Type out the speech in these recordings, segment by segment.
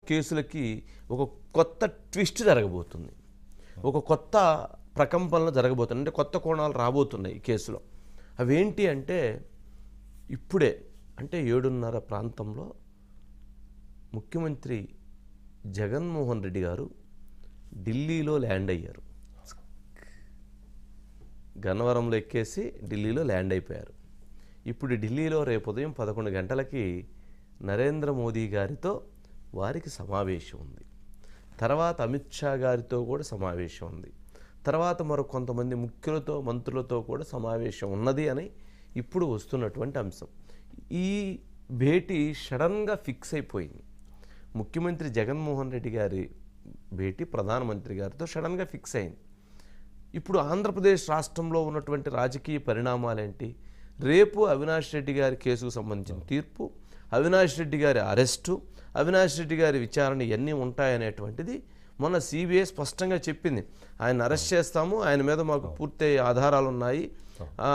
కేసులకి ఒక కొత్త ట్విస్ట్ జరగబోతుంది, ఒక కొత్త ప్రకంపనలు జరగబోతున్నాయి, అంటే కొత్త కోణాలు రాబోతున్నాయి ఈ కేసులో. అవేంటి అంటే ఇప్పుడే అంటే 7:30 ప్రాంతంలో ముఖ్యమంత్రి జగన్మోహన్ రెడ్డి గారు ఢిల్లీలో ల్యాండ్ అయ్యారు. గన్నవరంలో ఎక్కేసి ఢిల్లీలో ల్యాండ్ అయిపోయారు. ఇప్పుడు ఢిల్లీలో రేపు ఉదయం 11 గంటలకి నరేంద్ర మోదీ గారితో వారికి సమావేశం ఉంది. తర్వాత అమిత్ షా గారితో కూడా సమావేశం ఉంది. తర్వాత మరో కొంతమంది ముఖ్యులతో మంత్రులతో కూడా సమావేశం ఉన్నది అని ఇప్పుడు వస్తున్నటువంటి అంశం. ఈ భేటీ సడన్గా ఫిక్స్ అయిపోయింది. ముఖ్యమంత్రి జగన్మోహన్ రెడ్డి గారి భేటీ ప్రధానమంత్రి గారితో సడన్గా ఫిక్స్ అయింది. ఇప్పుడు ఆంధ్రప్రదేశ్ రాష్ట్రంలో ఉన్నటువంటి రాజకీయ పరిణామాలేంటి? రేపు అవినాష్ రెడ్డి గారి కేసుకు సంబంధించిన తీర్పు, అవినాష్ రెడ్డి గారి అరెస్టు, అవినాష్ రెడ్డి గారి విచారణ ఇవన్నీ ఉంటాయనేటువంటిది మొన్న సిబిఐ స్పష్టంగా చెప్పింది. ఆయన అరెస్ట్ చేస్తాము, ఆయన మీద మాకు పూర్తి ఆధారాలు ఉన్నాయి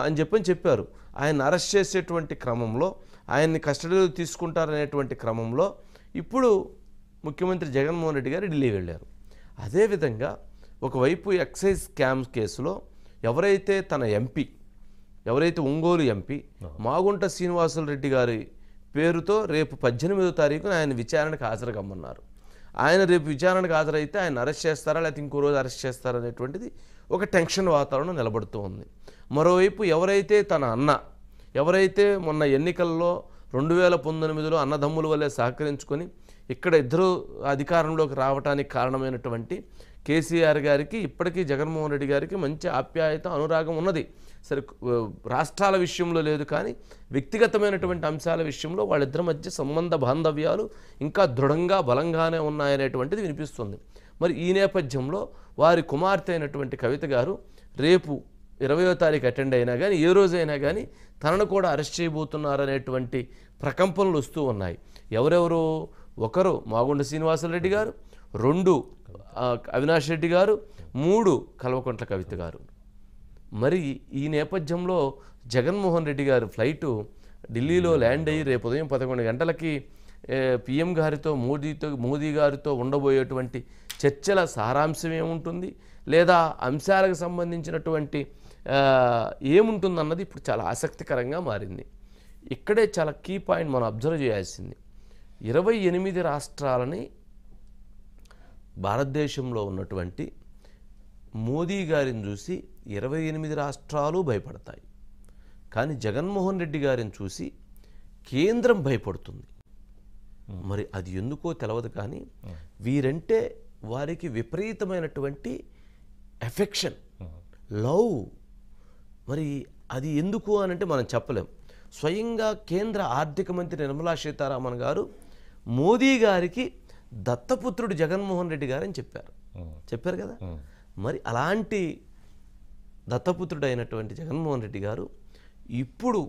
అని చెప్పారు. ఆయన అరెస్ట్ చేసేటువంటి క్రమంలో, ఆయన్ని కస్టడీలో తీసుకుంటారనేటువంటి క్రమంలో ఇప్పుడు ముఖ్యమంత్రి జగన్మోహన్ రెడ్డి గారు ఢిల్లీ వెళ్ళారు. అదేవిధంగా ఒకవైపు ఎక్సైజ్ స్కామ్ కేసులో ఎవరైతే తన ఎంపీ, ఎవరైతే ఒంగోలు ఎంపీ మాగుంట శ్రీనివాసులు రెడ్డి గారి పేరుతో రేపు 18వ తారీఖున ఆయన విచారణకు హాజరుకమ్మన్నారు. ఆయన రేపు విచారణకు హాజరైతే ఆయన అరెస్ట్ చేస్తారా లేకపోతే ఇంకో రోజు అరెస్ట్ చేస్తారా అనేటువంటిది ఒక టెన్షన్ వాతావరణం నిలబడుతూ ఉంది. మరోవైపు ఎవరైతే తన అన్న, ఎవరైతే మొన్న ఎన్నికల్లో 2019లో అన్నదమ్ముల వల్లే సహకరించుకొని ఇక్కడ ఇద్దరు అధికారంలోకి రావడానికి కారణమైనటువంటి కేసీఆర్ గారికి ఇప్పటికీ జగన్మోహన్ రెడ్డి గారికి మంచి ఆప్యాయత, అనురాగం ఉన్నది. సరే, రాష్ట్రాల విషయంలో లేదు, కానీ వ్యక్తిగతమైనటువంటి అంశాల విషయంలో వాళ్ళిద్దరి మధ్య సంబంధ బాంధవ్యాలు ఇంకా దృఢంగా బలంగానే ఉన్నాయనేటువంటిది వినిపిస్తుంది. మరి ఈ నేపథ్యంలో వారి కుమార్తె అయినటువంటి కవిత గారు రేపు 20వ తారీఖు అటెండ్ అయినా కానీ, ఏ రోజైనా కానీ తనను కూడా అరెస్ట్ చేయబోతున్నారనేటువంటి ప్రకంపనలు వస్తూ ఉన్నాయి. ఎవరెవరు? ఒకరు మాగుంట శ్రీనివాసులు గారు, 2 అవినాష్ రెడ్డి గారు, 3 కల్వకుంట్ల కవిత గారు. మరి ఈ నేపథ్యంలో జగన్మోహన్ రెడ్డి గారు ఫ్లైటు ఢిల్లీలో ల్యాండ్ అయ్యి రేపు ఉదయం 11 గంటలకి పిఎం గారితో మోదీ గారితో ఉండబోయేటువంటి చర్చల సారాంశం ఏముంటుంది, లేదా అంశాలకు సంబంధించినటువంటి ఏముంటుందన్నది ఇప్పుడు చాలా ఆసక్తికరంగా మారింది. ఇక్కడే చాలా కీ పాయింట్ మనం అబ్జర్వ్ చేయాల్సింది. 28 రాష్ట్రాలని భారతదేశంలో ఉన్నటువంటి మోదీ గారిని చూసి 28 రాష్ట్రాలు భయపడతాయి. కానీ జగన్మోహన్ రెడ్డి గారిని చూసి కేంద్రం భయపడుతుంది. మరి అది ఎందుకో తెలియదు, కానీ వీరంటే వారికి విపరీతమైనటువంటి ఎఫెక్షన్, లవ్. మరి అది ఎందుకు అనంటే మనం చెప్పలేం. స్వయంగా కేంద్ర ఆర్థిక మంత్రి నిర్మలా సీతారామన్ గారు మోదీ గారికి దత్తపుత్రుడు జగన్మోహన్ రెడ్డి గారని చెప్పారు కదా. మరి అలాంటి దత్తపుత్రుడు అయినటువంటి జగన్మోహన్ రెడ్డి గారు ఇప్పుడు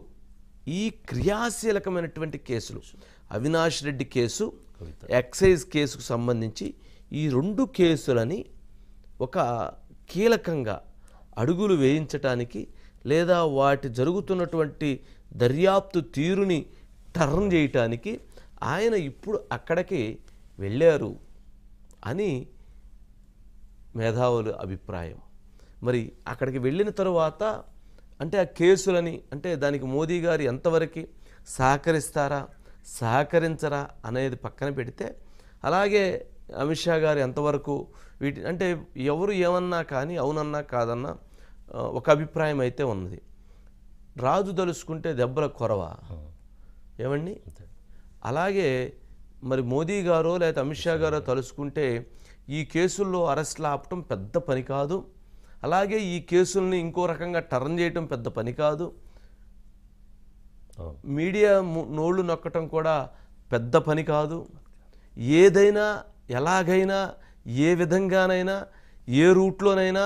ఈ క్రియాశీలకమైనటువంటి కేసులు, అవినాష్ రెడ్డి కేసు, ఎక్సైజ్ కేసుకు సంబంధించి ఈ 2 కేసులని ఒక కీలకంగా అడుగులు వేయించటానికి, లేదా వాటి జరుగుతున్నటువంటి దర్యాప్తు తీరుని టర్న్ చేయటానికి ఆయన ఇప్పుడు అక్కడికి వెళ్ళారు అని మేధావుల అభిప్రాయం. మరి అక్కడికి వెళ్ళిన తరువాత అంటే ఆ కేసులని, అంటే దానికి మోదీ గారు ఎంతవరకు సహకరిస్తారా సహకరించరా అనేది పక్కన పెడితే, అలాగే అమిత్ షా గారు ఎంతవరకు అంటే ఎవరు ఏమన్నా కానీ అవునన్నా కాదన్నా ఒక అభిప్రాయం అయితే ఉన్నది. రాజు తలుసుకుంటే దెబ్బల కొరవ ఏమండి. అలాగే మరి మోదీ గారో లేదా అమిత్ షా గారో తలుసుకుంటే ఈ కేసుల్లో అరెస్టులు ఆపటం పెద్ద పని కాదు, అలాగే ఈ కేసుల్ని ఇంకో రకంగా టర్న్ చేయటం పెద్ద పని కాదు, మీడియా నోళ్లు నొక్కటం కూడా పెద్ద పని కాదు. ఏదైనా ఎలాగైనా ఏ విధంగానైనా ఏ రూట్లోనైనా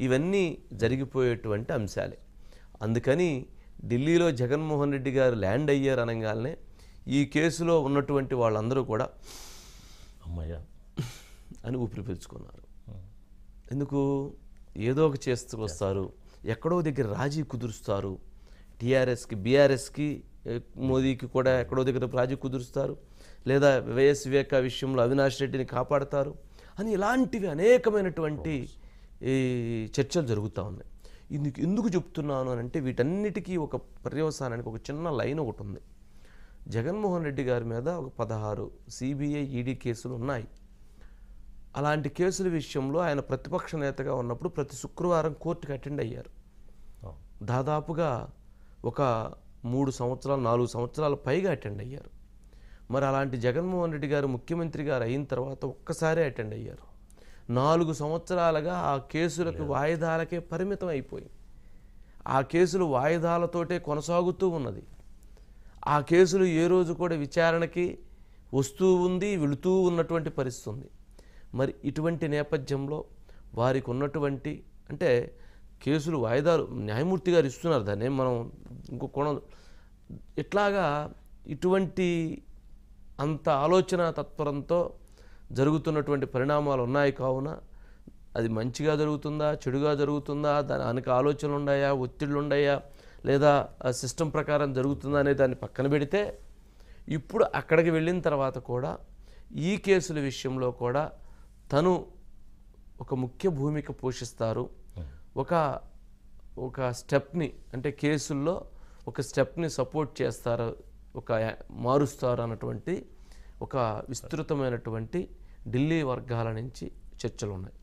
ఇవన్నీ జరిగిపోయేటువంటి అంశాలే. అందుకని ఢిల్లీలో జగన్మోహన్ రెడ్డి గారు ల్యాండ్ అయ్యారు అనగానే ఈ కేసులో ఉన్నటువంటి వాళ్ళందరూ కూడా అమ్మయ్య అని ఊపిరి పీల్చుకున్నారు. ఎందుకు? ఏదో ఒక చేస్తూ వస్తారు, ఎక్కడో దగ్గర రాజీ కుదురుస్తారు. టీఆర్ఎస్కి బీఆర్ఎస్కి మోదీకి కూడా ఎక్కడో దగ్గర రాజీ కుదురుస్తారు, లేదా వైఎస్ వివేక విషయంలో అవినాష్ రెడ్డిని కాపాడతారు అని ఇలాంటివి అనేకమైనటువంటి ఈ చర్చలు జరుగుతూ ఉన్నాయి. ఎందుకు చెప్తున్నాను అని అంటే వీటన్నిటికీ ఒక పర్యవసానానికి ఒక చిన్న లైన్ ఒకటి ఉంది. జగన్మోహన్ రెడ్డి గారి మీద ఒక 16 సిబిఐ ఈడీ కేసులు ఉన్నాయి. అలాంటి కేసుల విషయంలో ఆయన ప్రతిపక్ష నేతగా ఉన్నప్పుడు ప్రతి శుక్రవారం కోర్టుకి అటెండ్ అయ్యారు. దాదాపుగా ఒక 3 సంవత్సరాలు 4 సంవత్సరాల పైగా అటెండ్ అయ్యారు. మరి అలాంటి జగన్మోహన్ రెడ్డి గారు ముఖ్యమంత్రి గారు అయిన తర్వాత ఒక్కసారే అటెండ్ అయ్యారు. 4 సంవత్సరాలుగా ఆ కేసులకు వాయిదాలకే పరిమితం అయిపోయి ఆ కేసులు వాయిదాలతోటే కొనసాగుతూ ఉన్నది. ఆ కేసులు ఏ రోజు కూడా విచారణకి వస్తూ ఉంది, వెళుతూ ఉన్నటువంటి పరిస్థితి ఉంది. మరి ఇటువంటి నేపథ్యంలో వారికి ఉన్నటువంటి అంటే కేసులు వాయిదాలు న్యాయమూర్తి గారు ఇస్తున్నారు, దాన్ని మనం ఇంకో కోణం ఇట్లాగా ఇటువంటి అంత ఆలోచన తత్పరంతో జరుగుతున్నటువంటి పరిణామాలు ఉన్నాయి. కావున అది మంచిగా జరుగుతుందా, చెడుగా జరుగుతుందా, దాని అనేక ఆలోచనలు ఉన్నాయా, ఒత్తిళ్ళు ఉన్నాయా, లేదా సిస్టమ్ ప్రకారం జరుగుతుందా అనే దాన్ని పక్కన పెడితే ఇప్పుడు అక్కడికి వెళ్ళిన తర్వాత కూడా ఈ కేసుల విషయంలో కూడా తను ఒక ముఖ్య భూమిక పోషిస్తారు. ఒక స్టెప్ని అంటే కేసుల్లో ఒక స్టెప్ని సపోర్ట్ చేస్తారు, ఒక మారుస్తారు అన్నటువంటి ఒక విస్తృతమైనటువంటి ఢిల్లీ వర్గాల నుంచి చర్చలు ఉన్నాయి.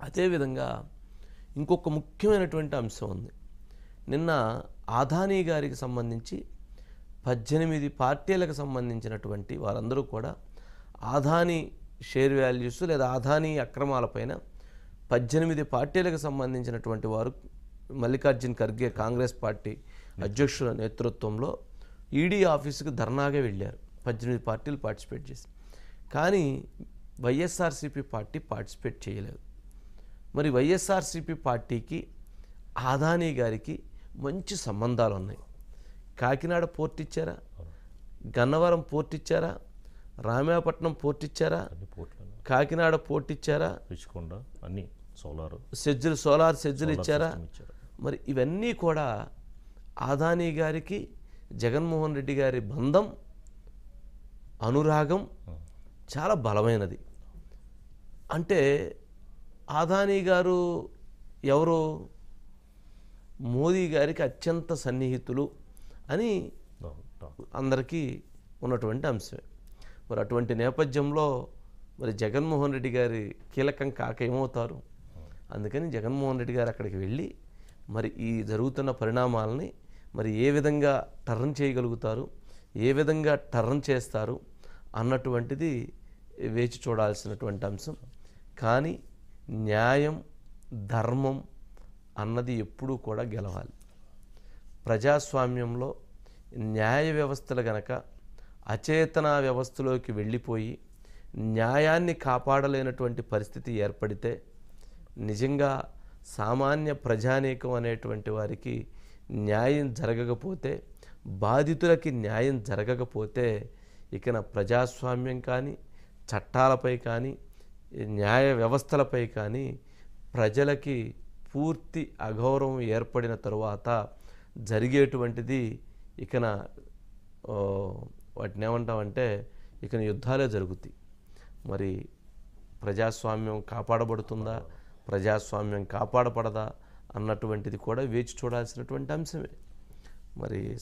అదేవిధంగా ఇంకొక ముఖ్యమైనటువంటి అంశం ఉంది. నిన్న ఆదానీ గారికి సంబంధించి 18 పార్టీలకు సంబంధించినటువంటి వారందరూ కూడా ఆదానీ షేర్ వాల్యూస్ లేదా ఆదానీ అక్రమాలపైన 18 పార్టీలకు సంబంధించినటువంటి వారు మల్లికార్జున్ ఖర్గే కాంగ్రెస్ పార్టీ అధ్యక్షుల నేతృత్వంలో ఈడీ ఆఫీసుకు ధర్నాగా వెళ్ళారు. 18 పార్టీలు పార్టిసిపేట్ చేసి, కానీ వైఎస్ఆర్సీపీ పార్టీ పార్టిసిపేట్ చేయలేదు. మరి వైఎస్ఆర్సీపీ పార్టీకి ఆదానీ గారికి మంచి సంబంధాలు ఉన్నాయి. కాకినాడ పోర్ట్ ఇచ్చారా, గన్నవరం పోర్ట్ ఇచ్చారా, రామాయపట్నం పోర్ట్ ఇచ్చారా, కాకినాడ పోర్ట్ ఇచ్చారా, అన్ని సోలార్ సెజ్జులు ఇచ్చారా. మరి ఇవన్నీ కూడా ఆదానీ గారికి జగన్మోహన్ రెడ్డి గారి బంధం అనురాగం చాలా బలమైనది. అంటే ఆదానీ గారు ఎవరు, మోదీ గారికి అత్యంత సన్నిహితులు అని అందరికీ ఉన్నటువంటి అంశమే. మరి అటువంటి నేపథ్యంలో మరి జగన్మోహన్ రెడ్డి గారి కీలకం కాక ఏమవుతారు. అందుకని జగన్మోహన్ రెడ్డి గారు అక్కడికి వెళ్ళి మరి ఈ జరుగుతున్న పరిణామాలని మరి ఏ విధంగా టర్న్ చేయగలుగుతారు, ఏ విధంగా టర్న్ చేస్తారు అన్నటువంటిది వేచి చూడాల్సినటువంటి అంశం. కానీ న్యాయం ధర్మం అన్నది ఎప్పుడూ కూడా గెలవాలి. ప్రజాస్వామ్యంలో న్యాయ వ్యవస్థలు గనక అచేతన వ్యవస్థలోకి వెళ్ళిపోయి న్యాయాన్ని కాపాడలేనటువంటి పరిస్థితి ఏర్పడితే నిజంగా సామాన్య ప్రజానీకం అనేటువంటి వారికి న్యాయం జరగకపోతే, బాధితులకి న్యాయం జరగకపోతే ఇక ప్రజాస్వామ్యం కానీ చట్టాలపై కానీ న్యాయ వ్యవస్థలపై కానీ ప్రజలకి పూర్తి అగౌరవం ఏర్పడిన తరువాత జరిగేటువంటిది ఇకన వాటిని ఏమంటామంటే ఇక యుద్ధాలే జరుగుతాయి. మరి ప్రజాస్వామ్యం కాపాడబడుతుందా, ప్రజాస్వామ్యం కాపాడపడదా అన్నటువంటిది కూడా వేచి చూడాల్సినటువంటి అంశమే. మరి